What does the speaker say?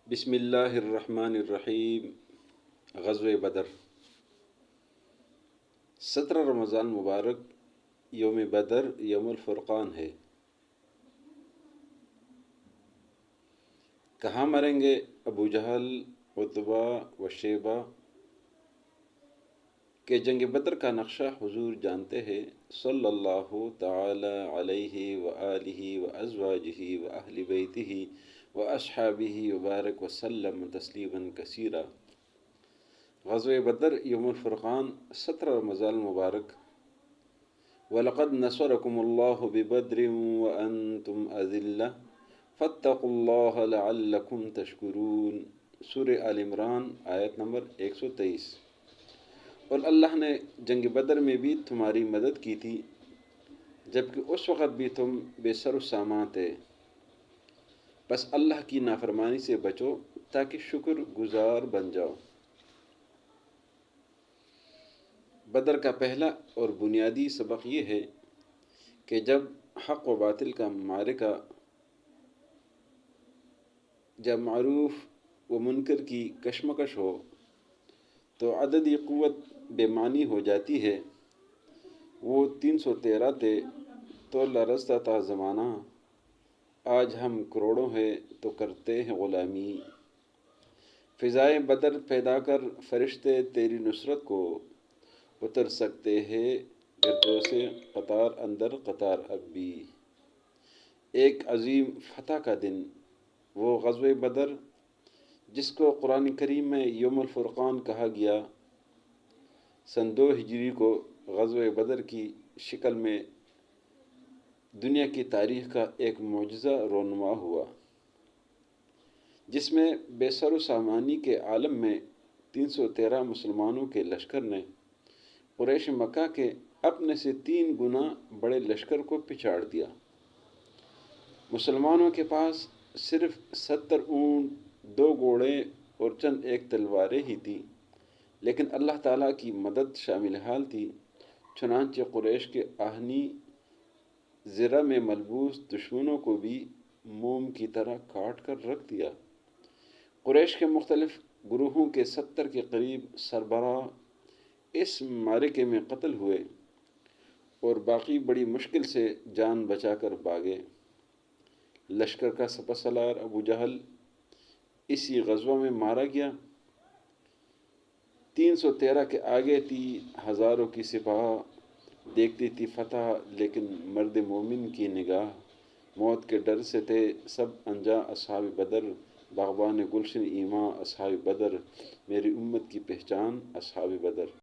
بسم اللہ الرحمن الرحیم۔ غزوہ بدر 17 رمضان مبارک یوم بدر یوم الفرقان ہے۔ کہاں مریں گے ابو جہل، عتبہ و شیبہ کہ جنگ بدر کا نقشہ حضور جانتے ہیں صلی اللہ تعالی علیہ وآلہ وازواجہ واہل بیتہ واصحابہ وبارک وسلم تسلیما کثیرا۔ غزوہ بدر یوم الفرقان 17 رمضان مبارک۔ وَلَقَدْ نَصَرَكُمُ اللَّهُ بِبَدْرٍ وَأَنْتُمْ أَذِلَّةٌ فَاتَّقُوا اللَّهَ لَعَلَّكُمْ تَشْكُرُونَ۔ سورہ آل عمران آیت نمبر 123۔ اور اللہ نے جنگ بدر میں بھی تمہاری مدد کی تھی جبکہ اس وقت بھی تم بے سر و سامان تھے، بس اللہ کی نافرمانی سے بچو تاکہ شکر گزار بن جاؤ۔ بدر کا پہلا اور بنیادی سبق یہ ہے کہ جب حق و باطل کا معرکہ، جب معروف و منکر کی کشمکش ہو تو عددی قوت بے معنی ہو جاتی ہے۔ وہ 313 تھے تو لرزتا تھا زمانہ، آج ہم کروڑوں ہیں تو کرتے ہیں غلامی۔ فضائے بدر پیدا کر فرشتے تیری نصرت کو، اتر سکتے ہیں گردوں سے قطار اندر قطار اب بھی۔ ایک عظیم فتح کا دن، وہ غزوہ بدر جس کو قرآن کریم میں یوم الفرقان کہا گیا، سن 2 ہجری کو غزوہ بدر کی شکل میں دنیا کی تاریخ کا ایک معجزہ رونما ہوا، جس میں بے سر و سامانی کے عالم میں 313 مسلمانوں کے لشکر نے قریش مکہ کے اپنے سے 3 گنا بڑے لشکر کو پچاڑ دیا۔ مسلمانوں کے پاس صرف 70 اونٹ، 2 گھوڑے اور چند ایک تلواریں ہی تھیں، لیکن اللہ تعالیٰ کی مدد شامل حال تھی، چنانچہ قریش کے آہنی زرہ میں ملبوس دشمنوں کو بھی موم کی طرح کاٹ کر رکھ دیا۔ قریش کے مختلف گروہوں کے 70 کے قریب سربراہ اس معرکے میں قتل ہوئے اور باقی بڑی مشکل سے جان بچا کر بھاگے۔ لشکر کا سپہ سالار ابو جہل اسی غزوہ میں مارا گیا۔ 313 کے آگے تھی ہزاروں کی سپاہ، دیکھتی تھی فتح لیکن مرد مومن کی نگاہ، موت کے ڈر سے تھے سب انجا اصحاب بدر، باغبان گلشن ایماں اصحاب بدر، میری امت کی پہچان اصحاب بدر۔